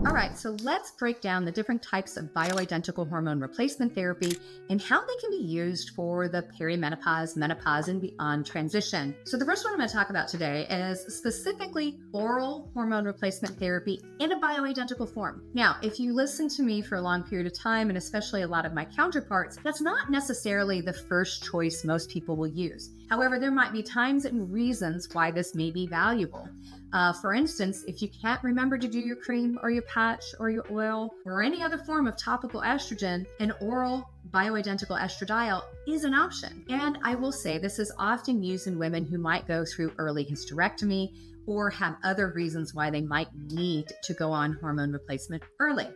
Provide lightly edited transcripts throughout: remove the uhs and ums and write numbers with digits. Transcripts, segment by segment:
All right, so let's break down the different types of bioidentical hormone replacement therapy and how they can be used for the perimenopause, menopause, and beyond transition. So the first one I'm going to talk about today is specifically oral hormone replacement therapy in a bioidentical form. Now, if you listen to me for a long period of time, and especially a lot of my counterparts, that's not necessarily the first choice most people will use. However, there might be times and reasons why this may be valuable. For instance, if you can't remember to do your cream or your patch or your oil or any other form of topical estrogen, an oral bioidentical estradiol is an option. And I will say this is often used in women who might go through early hysterectomy or have other reasons why they might need to go on hormone replacement early.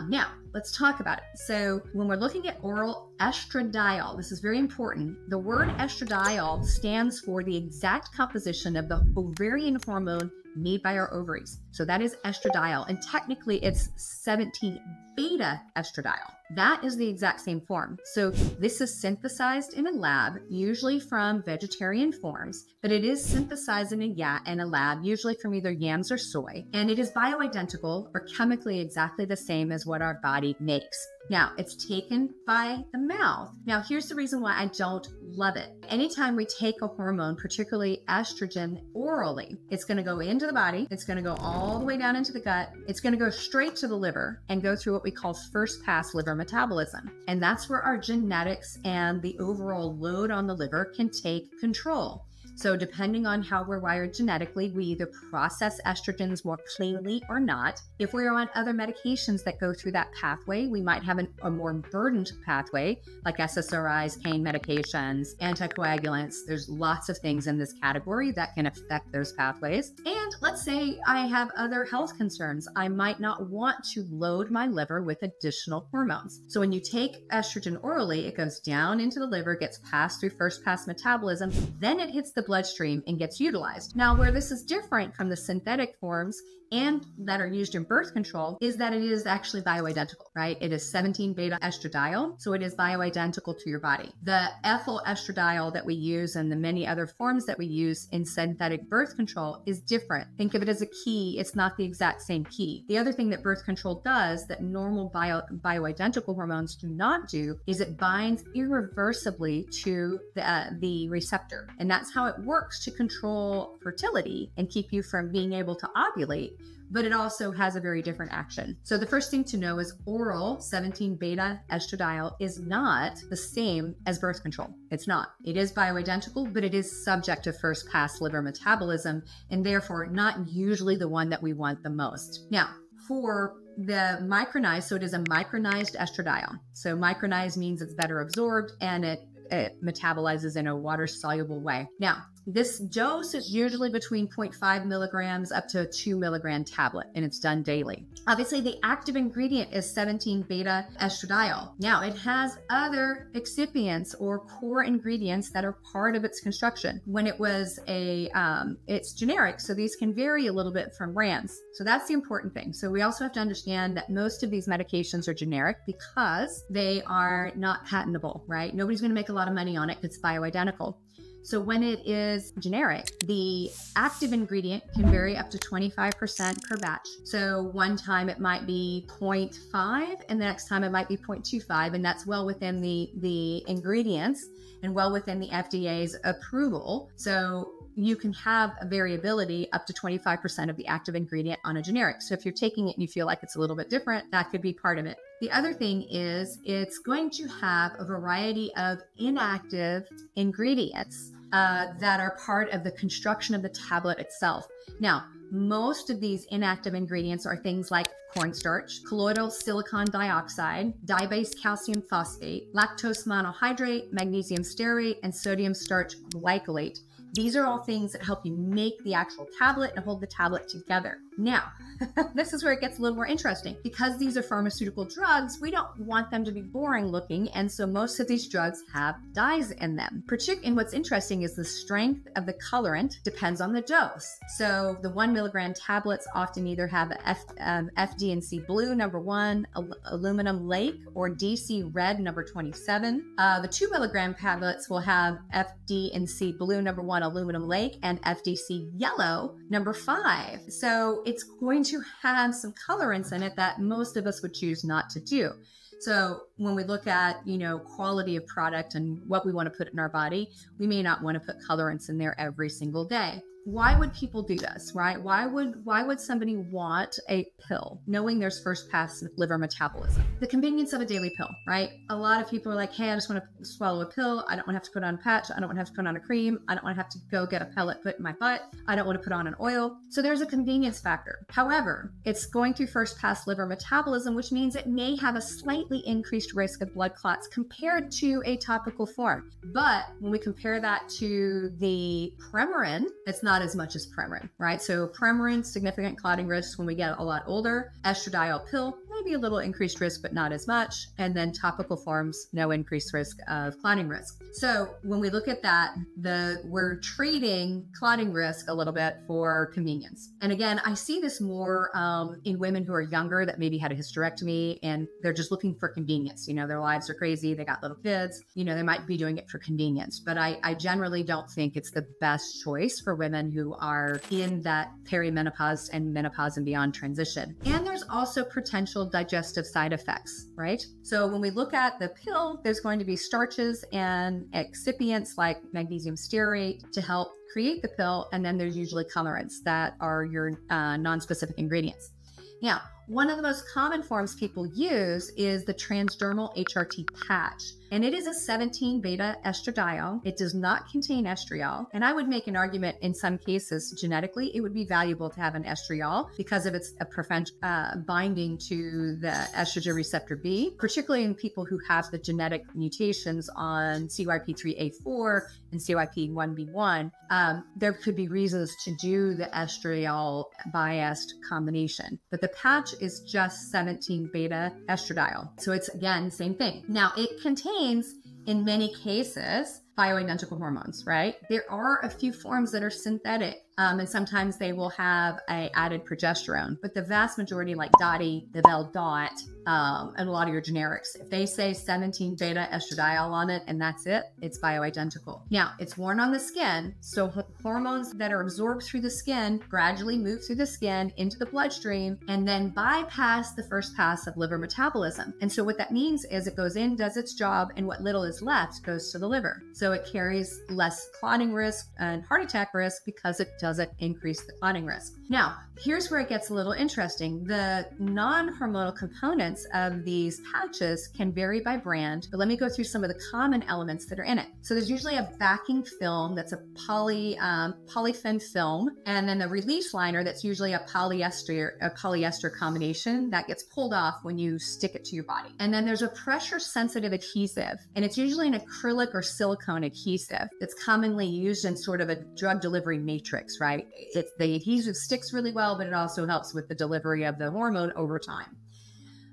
Now, let's talk about it. So when we're looking at oral estradiol, this is very important. The word estradiol stands for the exact composition of the ovarian hormone made by our ovaries. So that is estradiol, and technically it's 17-beta estradiol. That is the exact same form. So this is synthesized in a lab, usually from vegetarian forms, but it is synthesized in a lab, usually from either yams or soy, and it is bioidentical or chemically exactly the same as what our body makes. Now, it's taken by the mouth. Now, here's the reason why I don't love it. Anytime we take a hormone, particularly estrogen, orally, it's going to go into the body. It's going to go all the way down into the gut. It's going to go straight to the liver and go through what we call first pass liver metabolism. And that's where our genetics and the overall load on the liver can take control. So depending on how we're wired genetically, we either process estrogens more cleanly or not. If we're on other medications that go through that pathway, we might have a more burdened pathway, like SSRIs, pain medications, anticoagulants. There's lots of things in this category that can affect those pathways. And let's say I have other health concerns. I might not want to load my liver with additional hormones. So when you take estrogen orally, it goes down into the liver, gets passed through first pass metabolism, then it hits the bloodstream and gets utilized. Now, where this is different from the synthetic forms and that are used in birth control is that it is actually bioidentical, right? It is 17-beta estradiol, so it is bioidentical to your body. The ethyl estradiol that we use and the many other forms that we use in synthetic birth control is different. Think of it as a key. It's not the exact same key. The other thing that birth control does that normal bioidentical hormones do not do is it binds irreversibly to the receptor. And that's how it works to control fertility and keep you from being able to ovulate, but it also has a very different action. So the first thing to know is oral 17-beta estradiol is not the same as birth control. It's not. It is bioidentical, but it is subject to first pass liver metabolism and therefore not usually the one that we want the most. Now, for the micronized, so it is a micronized estradiol. So micronized means it's better absorbed and it metabolizes in a water-soluble way. Now, this dose is usually between 0.5 milligrams up to a 2 milligram tablet, and it's done daily. Obviously, the active ingredient is 17-beta estradiol. Now, it has other excipients or core ingredients that are part of its construction. When it was it's generic, so these can vary a little bit from brands. So that's the important thing. So we also have to understand that most of these medications are generic because they are not patentable, right? Nobody's going to make a lot of money on it because it's bioidentical. So when it is generic, the active ingredient can vary up to 25% per batch. So one time it might be 0.5 and the next time it might be 0.25, and that's well within the ingredients and well within the FDA's approval. So you can have a variability up to 25% of the active ingredient on a generic. So if you're taking it and you feel like it's a little bit different, that could be part of it. The other thing is it's going to have a variety of inactive ingredients that are part of the construction of the tablet itself. Now, most of these inactive ingredients are things like cornstarch, colloidal silicon dioxide, dye-based calcium phosphate, lactose monohydrate, magnesium stearate, and sodium starch glycolate. These are all things that help you make the actual tablet and hold the tablet together. Now, this is where it gets a little more interesting. Because these are pharmaceutical drugs, we don't want them to be boring looking, and so most of these drugs have dyes in them. And what's interesting is the strength of the colorant depends on the dose. So the 1 milligram tablets often either have FD&C blue #1, aluminum lake, or DC red #27. The 2 milligram tablets will have FD&C blue #1 on aluminum lake and FDC yellow, number 5. So it's going to have some colorants in it that most of us would choose not to do. So when we look at, quality of product and what we want to put in our body, we may not want to put colorants in there every single day. Why would people do this, right? Why would somebody want a pill knowing there's first pass liver metabolism? The convenience of a daily pill, right? A lot of people are like, hey, I just want to swallow a pill. I don't want to have to put on a patch. I don't want to have to put on a cream. I don't want to have to go get a pellet put in my butt. I don't want to put on an oil. So there's a convenience factor. However, it's going through first pass liver metabolism, which means it may have a slightly increased risk of blood clots compared to a topical form. But when we compare that to the Premarin, it's not as much as Premarin, right? So Premarin, significant clotting risk when we get a lot older. Estradiol pill, maybe a little increased risk, but not as much. And then topical forms, no increased risk of clotting risk. So when we look at that, we're trading clotting risk a little bit for convenience. And again, I see this more in women who are younger that maybe had a hysterectomy and they're just looking for convenience. Their lives are crazy. They got little kids. They might be doing it for convenience. But I generally don't think it's the best choice for women who are in that perimenopause and menopause and beyond transition. And there's also potential digestive side effects, right? So when we look at the pill, there's going to be starches and excipients like magnesium stearate to help create the pill. And then there's usually colorants that are your non-specific ingredients. Now, one of the most common forms people use is the transdermal HRT patch. And it is a 17-beta estradiol. It does not contain estriol. And I would make an argument in some cases, genetically, it would be valuable to have an estriol because of its binding to the estrogen receptor B, particularly in people who have the genetic mutations on CYP3A4 and CYP1B1. There could be reasons to do the estriol biased combination. But the patch is just 17-beta estradiol. So it's, again, same thing. Now, it contains, in many cases, bioidentical hormones, right? There are a few forms that are synthetic, and sometimes they will have a added progesterone, but the vast majority, like Dottie, the Vel-Dot, and a lot of your generics, if they say 17-beta estradiol on it and that's it, it's bioidentical. Now, it's worn on the skin, so hormones that are absorbed through the skin gradually move through the skin into the bloodstream and then bypass the first pass of liver metabolism. And so what that means is it goes in, does its job, and what little is left goes to the liver. So it carries less clotting risk and heart attack risk because it doesn't increase the clotting risk. Now, here's where it gets a little interesting. The non-hormonal components of these patches can vary by brand, but let me go through some of the common elements that are in it. So there's usually a backing film that's a polyfen film, and then the release liner that's usually a polyester combination that gets pulled off when you stick it to your body. And then there's a pressure-sensitive adhesive, and it's usually an acrylic or silicone adhesive that's commonly used in sort of a drug delivery matrix, right? The adhesive sticks really well, but it also helps with the delivery of the hormone over time.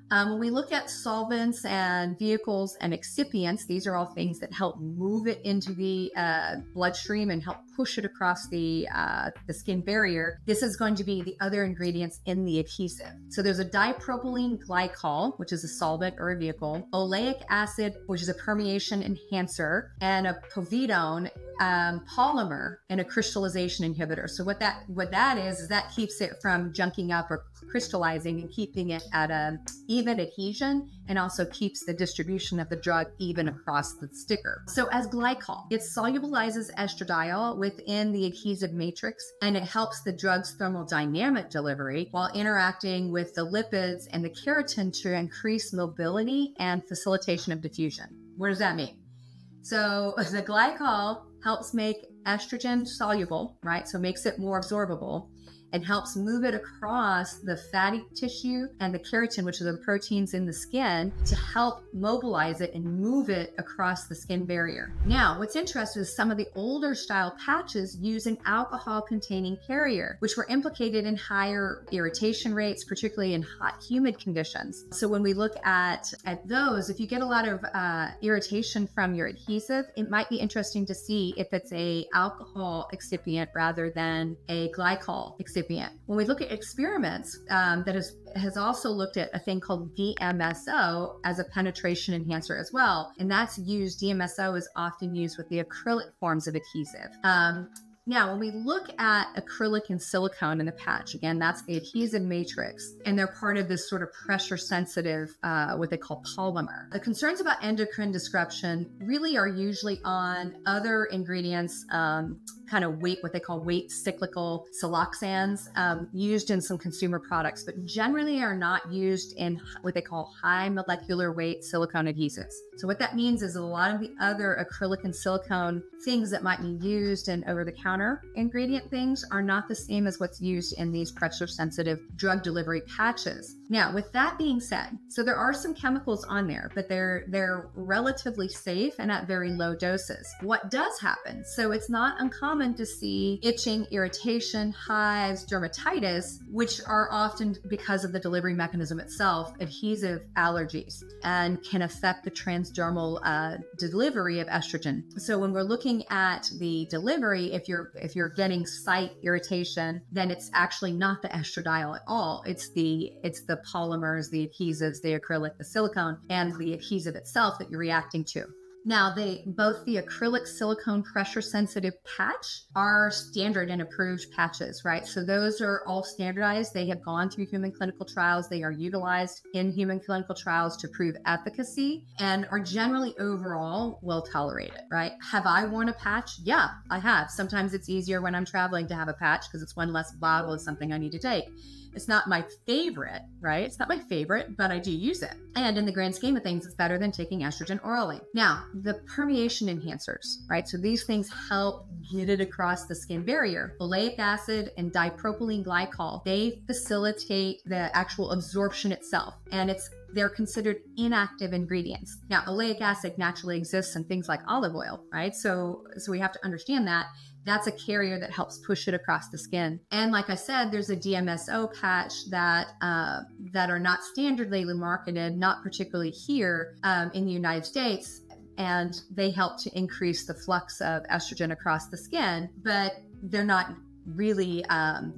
When we look at solvents and vehicles and excipients, these are all things that help move it into the bloodstream and help push it across the skin barrier. This is going to be the other ingredients in the adhesive. So there's a dipropylene glycol, which is a solvent or a vehicle, oleic acid, which is a permeation enhancer, and a povidone polymer and a crystallization inhibitor. So what that is that keeps it from junking up or crystallizing and keeping it at a even adhesion, and also keeps the distribution of the drug even across the sticker. So as glycol, it solubilizes estradiol within the adhesive matrix, and it helps the drug's thermodynamic delivery while interacting with the lipids and the keratin to increase mobility and facilitation of diffusion. What does that mean? So the glycol helps make estrogen soluble, right? So makes it more absorbable, and helps move it across the fatty tissue and the keratin, which are the proteins in the skin, to help mobilize it and move it across the skin barrier. Now, what's interesting is some of the older style patches use an alcohol-containing carrier, which were implicated in higher irritation rates, particularly in hot, humid conditions. So when we look at those, if you get a lot of irritation from your adhesive, it might be interesting to see if it's a alcohol excipient rather than a glycol excipient. recipient. When we look at experiments, that has also looked at a thing called DMSO as a penetration enhancer as well. And that's used, DMSO is often used with the acrylic forms of adhesive. Now, when we look at acrylic and silicone in the patch, again, that's the adhesive matrix, and they're part of this sort of pressure sensitive, what they call polymer. The concerns about endocrine disruption really are usually on other ingredients, kind of weight, what they call weight cyclical siloxanes, used in some consumer products, but generally are not used in what they call high molecular weight silicone adhesives. So what that means is a lot of the other acrylic and silicone things that might be used in over-the-counter ingredient things are not the same as what's used in these pressure sensitive drug delivery patches. Now, with that being said, so there are some chemicals on there, but they're relatively safe and at very low doses. What does happen? So it's not uncommon to see itching, irritation, hives, dermatitis, which are often because of the delivery mechanism itself, adhesive allergies, and can affect the transdermal delivery of estrogen. So when we're looking at the delivery, if you're getting site irritation, then it's actually not the estradiol at all. It's the polymers, the adhesives, the acrylic, the silicone, and the adhesive itself that you're reacting to. Now, both the acrylic silicone pressure sensitive patch are standard and approved patches, right? So those are all standardized. They have gone through human clinical trials. They are utilized in human clinical trials to prove efficacy and are generally overall well tolerated, right? Have I worn a patch? Yeah, I have. Sometimes it's easier when I'm traveling to have a patch because it's one less bottle of something I need to take. It's not my favorite, right? It's not my favorite, but I do use it. And in the grand scheme of things, it's better than taking estrogen orally. Now, the permeation enhancers, right? So these things help get it across the skin barrier. Oleic acid and dipropylene glycol, they facilitate the actual absorption itself. And they're considered inactive ingredients. Now, oleic acid naturally exists in things like olive oil, right? So we have to understand that. That's a carrier that helps push it across the skin. And like I said, there's a DMSO patch that are not standardly marketed, not particularly here in the United States, and they help to increase the flux of estrogen across the skin, but they're not really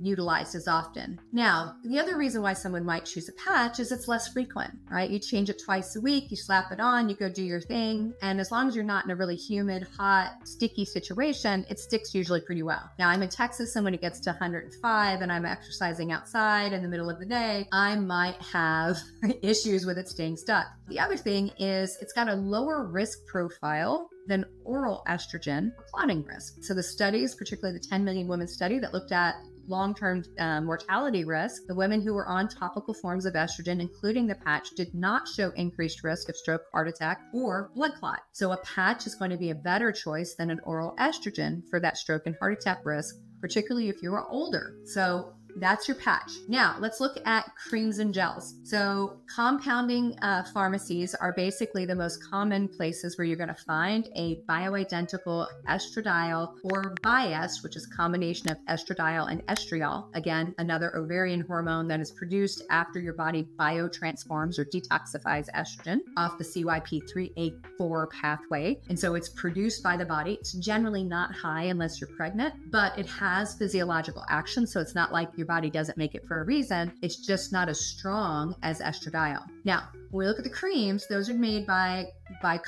utilized as often. Now, the other reason why someone might choose a patch is it's less frequent, right? You change it twice a week, you slap it on, you go do your thing. And as long as you're not in a really humid, hot, sticky situation, it sticks usually pretty well. Now, I'm in Texas, and when it gets to 105 and I'm exercising outside in the middle of the day, I might have issues with it staying stuck. The other thing is it's got a lower risk profile than oral estrogen for clotting risk. So the studies, particularly the 10 million women study that looked at long-term mortality risk, the women who were on topical forms of estrogen, including the patch, did not show increased risk of stroke, heart attack, or blood clot. So a patch is going to be a better choice than an oral estrogen for that stroke and heart attack risk, particularly if you are older. So that's your patch. Now, let's look at creams and gels. So compounding pharmacies are basically the most common places where you're going to find a bioidentical estradiol or biest, which is a combination of estradiol and estriol. Again, another ovarian hormone that is produced after your body biotransforms or detoxifies estrogen off the CYP3A4 pathway. And so it's produced by the body. It's generally not high unless you're pregnant, but it has physiological action. So it's not like your body doesn't make it for a reason. It's just not as strong as estradiol. Now, when we look at the creams, those are made by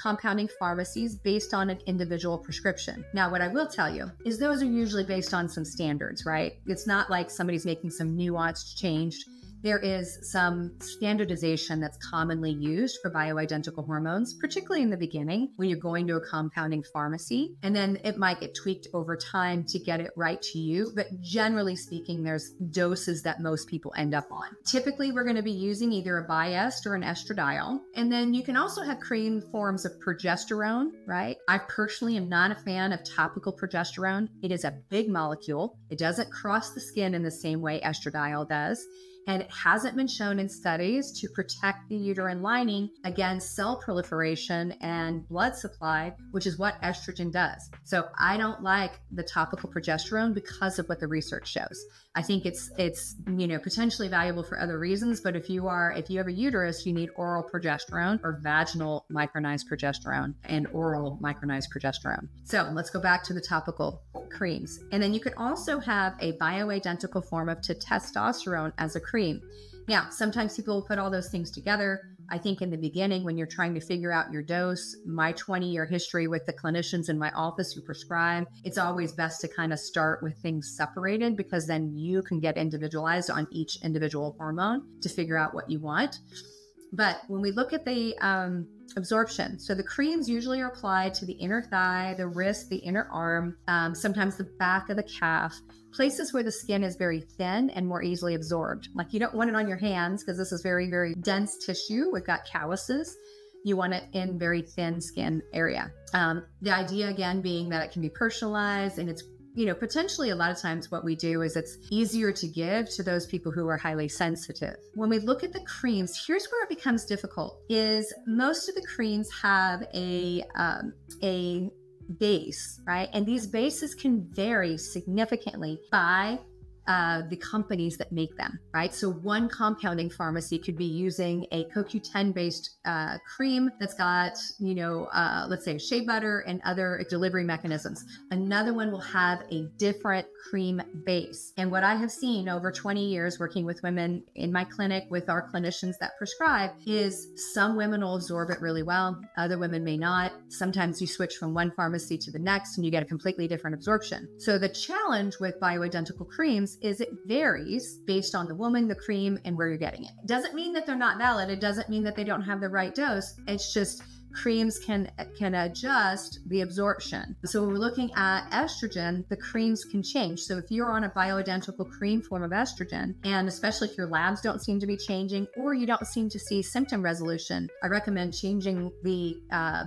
compounding pharmacies based on an individual prescription. Now, what I will tell you is those are usually based on some standards, right? It's not like somebody's making some nuanced change. There is some standardization that's commonly used for bioidentical hormones, particularly in the beginning when you're going to a compounding pharmacy, and then it might get tweaked over time to get it right to you. But generally speaking, there's doses that most people end up on. Typically, we're going to be using either a biest or an estradiol. And then you can also have cream forms of progesterone, right? I personally am not a fan of topical progesterone. It is a big molecule. It doesn't cross the skin in the same way estradiol does. And it hasn't been shown in studies to protect the uterine lining against cell proliferation and blood supply, which is what estrogen does. So I don't like the topical progesterone because of what the research shows. I think it's potentially valuable for other reasons, but if you have a uterus, you need oral progesterone or vaginal micronized progesterone and oral micronized progesterone. So let's go back to the topical creams. And then you could also have a bioidentical form of testosterone as a cream. Now, sometimes people will put all those things together. I think in the beginning, when you're trying to figure out your dose, my 20-year history with the clinicians in my office who prescribe, it's always best to kind of start with things separated, because then you can get individualized on each individual hormone to figure out what you want. But when we look at the absorption, so the creams usually are applied to the inner thigh, the wrist, the inner arm, sometimes the back of the calf, places where the skin is very thin and more easily absorbed. Like, you don't want it on your hands because this is very, very dense tissue. We've got calluses. You want it in very thin skin area. The idea, again, being that it can be personalized, and it's potentially a lot of times what we do is it's easier to give to those people who are highly sensitive. When we look at the creams, here's where it becomes difficult, is most of the creams have a base, right? And these bases can vary significantly by the companies that make them, right? So one compounding pharmacy could be using a CoQ10 based cream that's got, let's say shea butter and other delivery mechanisms. Another one will have a different cream base. And what I have seen over 20 years working with women in my clinic with our clinicians that prescribe is some women will absorb it really well. Other women may not. Sometimes you switch from one pharmacy to the next and you get a completely different absorption. So the challenge with bioidentical creams is it varies based on the woman, the cream, and where you're getting it. It doesn't mean that they're not valid. It doesn't mean that they don't have the right dose. It's just creams can adjust the absorption. So when we're looking at estrogen, the creams can change. So if you're on a bioidentical cream form of estrogen, and especially if your labs don't seem to be changing or you don't seem to see symptom resolution, I recommend changing the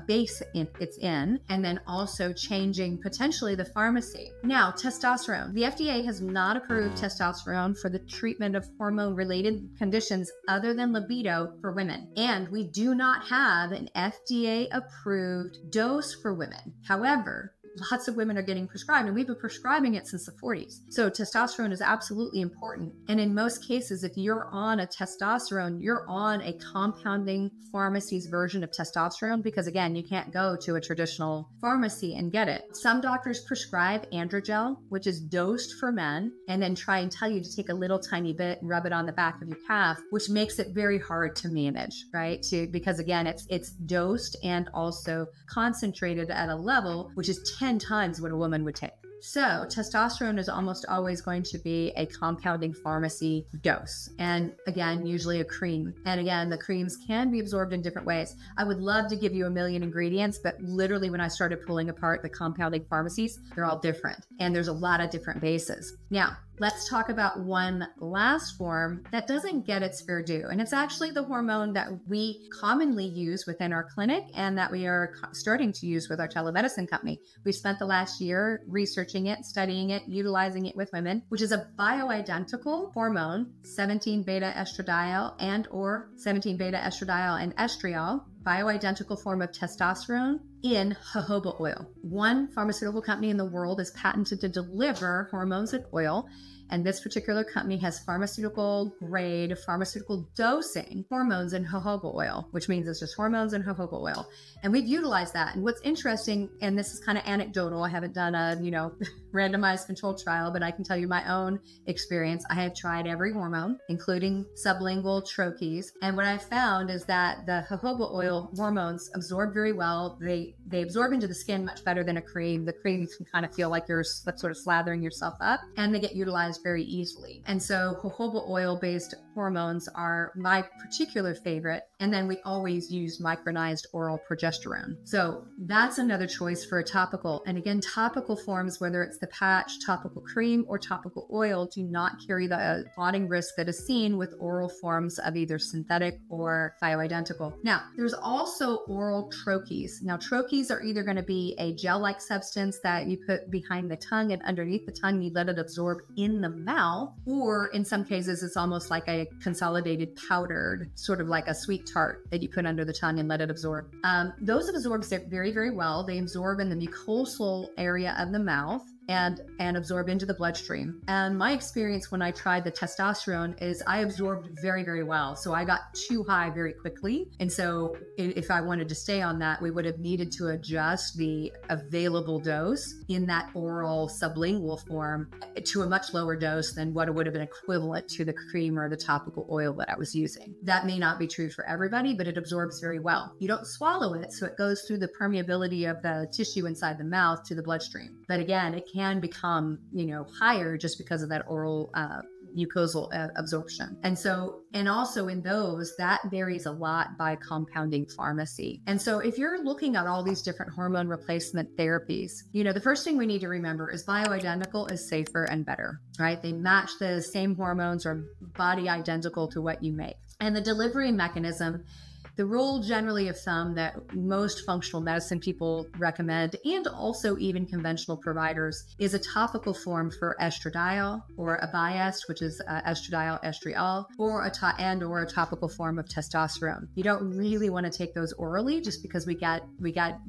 base it's in, and then also changing potentially the pharmacy. Now, testosterone. The FDA has not approved testosterone for the treatment of hormone-related conditions other than libido for women. And we do not have an FDA-approved dose for women. However, lots of women are getting prescribed, and we've been prescribing it since the 40s. So testosterone is absolutely important. And in most cases, if you're on a testosterone, you're on a compounding pharmacy's version of testosterone, because again, you can't go to a traditional pharmacy and get it. Some doctors prescribe androgel, which is dosed for men, and then try and tell you to take a little tiny bit and rub it on the back of your calf, which makes it very hard to manage, right? Because again, it's dosed and also concentrated at a level which is 10 times what a woman would take. So testosterone is almost always going to be a compounding pharmacy dose. And again, usually a cream. And again, the creams can be absorbed in different ways. I would love to give you a million ingredients, but literally when I started pulling apart the compounding pharmacies, they're all different. And there's a lot of different bases. Now, let's talk about one last form that doesn't get its fair due. And it's actually the hormone that we commonly use within our clinic and that we are starting to use with our telemedicine company. We spent the last year researching it, studying it, utilizing it with women, which is a bioidentical hormone, 17-beta estradiol and or 17-beta estradiol and estriol, bioidentical form of testosterone in jojoba oil. One pharmaceutical company in the world is patented to deliver hormones in oil, and this particular company has pharmaceutical grade, pharmaceutical dosing hormones in jojoba oil, which means it's just hormones in jojoba oil. And we've utilized that. And what's interesting, and this is kind of anecdotal, I haven't done a, randomized controlled trial, but I can tell you my own experience. I have tried every hormone, including sublingual troches. And what I found is that the jojoba oil hormones absorb very well. They absorb into the skin much better than a cream. The cream can kind of feel like you're sort of slathering yourself up, and they get utilized very easily. And so jojoba oil based hormones are my particular favorite. And then we always use micronized oral progesterone. So that's another choice for a topical. And again, topical forms, whether it's the patch, topical cream, or topical oil, do not carry the clotting risk that is seen with oral forms of either synthetic or bioidentical. Now, there's also oral troches. Now, troches are either going to be a gel-like substance that you put behind the tongue and underneath the tongue, you let it absorb in the mouth, or in some cases, it's almost like a a consolidated powdered, sort of like a sweet tart that you put under the tongue and let it absorb. Those absorb very, very well. They absorb in the mucosal area of the mouth and absorb into the bloodstream. And my experience when I tried the testosterone is I absorbed very, very well. So I got too high very quickly. And so if I wanted to stay on that, we would have needed to adjust the available dose in that oral sublingual form to a much lower dose than what it would have been equivalent to the cream or the topical oil that I was using. That may not be true for everybody, but it absorbs very well. You don't swallow it, so it goes through the permeability of the tissue inside the mouth to the bloodstream. But again, it can become, higher just because of that oral mucosal absorption. And also in those, that varies a lot by compounding pharmacy. And so if you're looking at all these different hormone replacement therapies, the first thing we need to remember is bioidentical is safer and better, right? They match the same hormones or body identical to what you make. And the delivery mechanism, the rule generally of thumb that most functional medicine people recommend, and also even conventional providers, is a topical form for estradiol or a biest, which is estradiol, estriol, or a topical form of testosterone. You don't really want to take those orally just because we got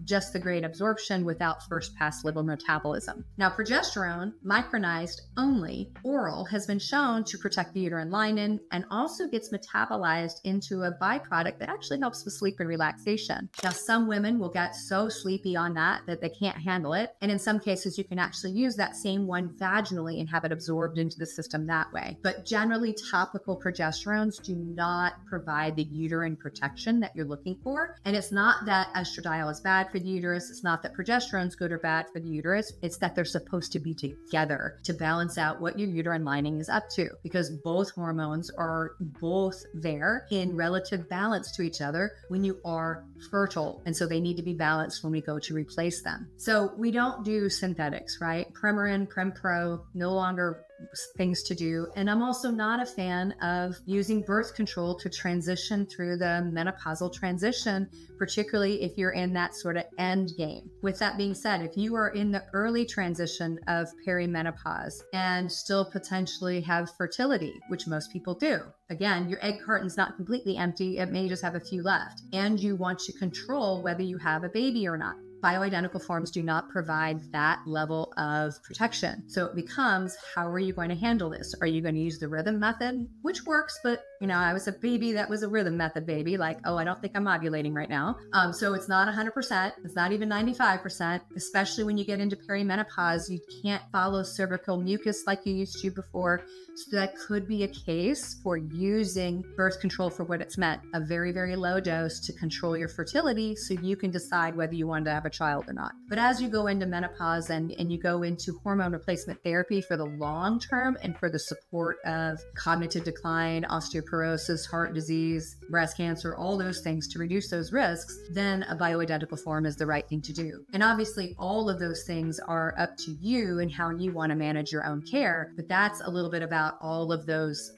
just the great absorption without first pass liver metabolism. Now, progesterone, micronized only, oral, has been shown to protect the uterine lining and also gets metabolized into a byproduct that actually helps with sleep and relaxation. Now, some women will get so sleepy on that they can't handle it. And in some cases, you can actually use that same one vaginally and have it absorbed into the system that way. But generally, topical progesterones do not provide the uterine protection that you're looking for. And it's not that estradiol is bad for the uterus. It's not that progesterone's good or bad for the uterus. It's that they're supposed to be together to balance out what your uterine lining is up to, because both hormones are both there in relative balance to each other when you are fertile. And so they need to be balanced when we go to replace them. So we don't do synthetics, right? Premarin, Prempro, no longer things to do. And I'm also not a fan of using birth control to transition through the menopausal transition, particularly if you're in that sort of end game. With that being said, if you are in the early transition of perimenopause and still potentially have fertility, which most people do, again, your egg carton's not completely empty. It may just have a few left. And you want to control whether you have a baby or not. Bioidentical forms do not provide that level of protection. So it becomes, how are you going to handle this? Are you going to use the rhythm method, which works, but I was a baby that was a rhythm method baby, like, oh, I don't think I'm ovulating right now. So it's not 100%. It's not even 95%, especially when you get into perimenopause. You can't follow cervical mucus like you used to before. So that could be a case for using birth control for what it's meant, a very, very low dose to control your fertility so you can decide whether you want to have a child or not. But as you go into menopause and you go into hormone replacement therapy for the long term and for the support of cognitive decline, osteoporosis, heart disease, breast cancer, all those things to reduce those risks, then a bioidentical form is the right thing to do. And obviously all of those things are up to you and how you want to manage your own care, but that's a little bit about all of those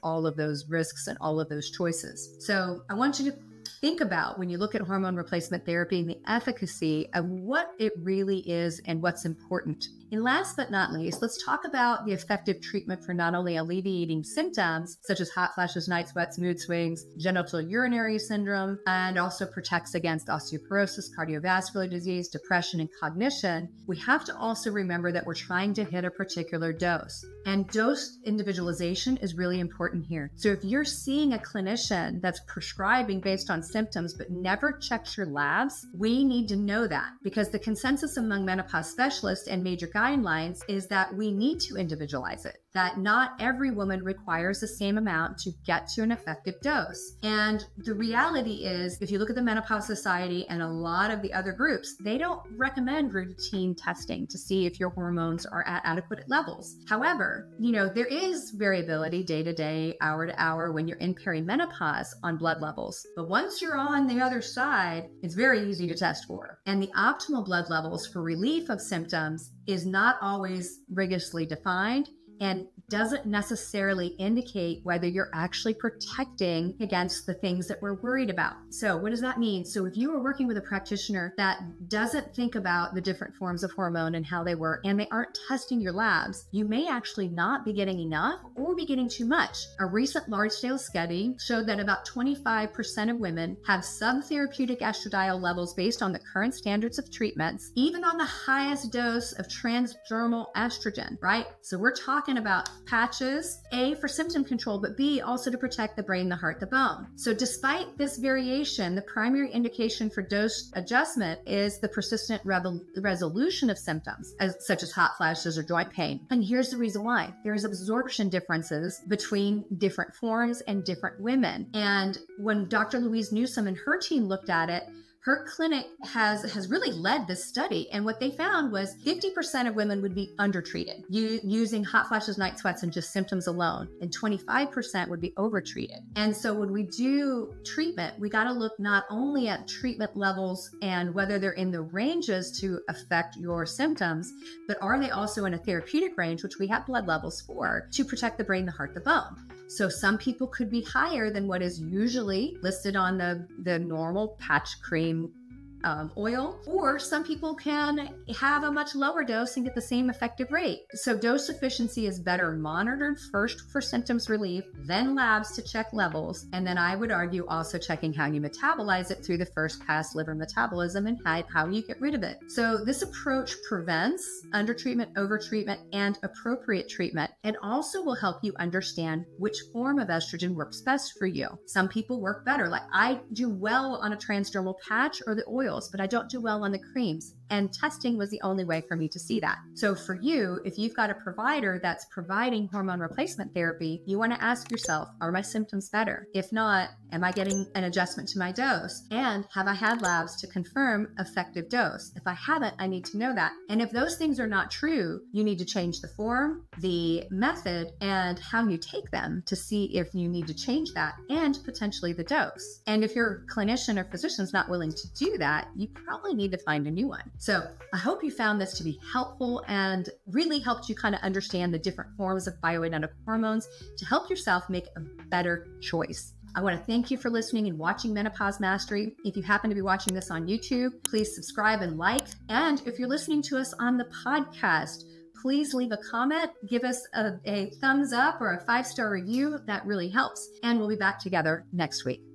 risks and all of those choices. So I want you to think about, when you look at hormone replacement therapy, and the efficacy of what it really is and what's important. And last but not least, let's talk about the effective treatment for not only alleviating symptoms such as hot flashes, night sweats, mood swings, genital urinary syndrome, and also protects against osteoporosis, cardiovascular disease, depression, and cognition. We have to also remember that we're trying to hit a particular dose. And dose individualization is really important here. So if you're seeing a clinician that's prescribing based on symptoms but never checks your labs, we need to know that, because the consensus among menopause specialists and major guidelines is that we need to individualize it, that not every woman requires the same amount to get to an effective dose. And the reality is, if you look at the Menopause Society and a lot of the other groups, they don't recommend routine testing to see if your hormones are at adequate levels. However, there is variability day to day, hour to hour when you're in perimenopause on blood levels. But once you're on the other side, it's very easy to test for. And the optimal blood levels for relief of symptoms is not always rigorously defined and doesn't necessarily indicate whether you're actually protecting against the things that we're worried about. So what does that mean? So if you are working with a practitioner that doesn't think about the different forms of hormone and how they work, and they aren't testing your labs, you may actually not be getting enough or be getting too much. A recent large-scale study showed that about 25% of women have subtherapeutic estradiol levels based on the current standards of treatments, even on the highest dose of transdermal estrogen, right? So we're talking about patches, A, for symptom control, but B, also to protect the brain, the heart, the bone. So despite this variation, the primary indication for dose adjustment is the persistent resolution of symptoms, such as hot flashes or joint pain. And here's the reason why. There's absorption differences between different forms and different women. And when Dr. Louise Newsom and her team looked at it, her clinic has really led this study. And what they found was 50% of women would be undertreated using hot flashes, night sweats, and just symptoms alone. And 25% would be overtreated. And so when we do treatment, we got to look not only at treatment levels and whether they're in the ranges to affect your symptoms, but are they also in a therapeutic range, which we have blood levels for, to protect the brain, the heart, the bone. So some people could be higher than what is usually listed on the normal patch cream oil, or some people can have a much lower dose and get the same effective rate. So dose efficiency is better monitored first for symptoms relief, then labs to check levels, and then I would argue also checking how you metabolize it through the first pass liver metabolism and how you get rid of it. So this approach prevents undertreatment, overtreatment, and appropriate treatment, and also will help you understand which form of estrogen works best for you. Some people work better. Like I do well on a transdermal patch or the oils, but I don't do well on the creams. And testing was the only way for me to see that. So for you, if you've got a provider that's providing hormone replacement therapy, you want to ask yourself, are my symptoms better? If not, am I getting an adjustment to my dose? And have I had labs to confirm effective dose? If I haven't, I need to know that. And if those things are not true, you need to change the form, the method, and how you take them to see if you need to change that and potentially the dose. And if your clinician or physician's not willing to do that, you probably need to find a new one. So I hope you found this to be helpful and really helped you kind of understand the different forms of bioidentical hormones to help yourself make a better choice. I want to thank you for listening and watching Menopause Mastery. If you happen to be watching this on YouTube, please subscribe and like. And if you're listening to us on the podcast, please leave a comment, give us a thumbs up or a 5-star review. That really helps. And we'll be back together next week.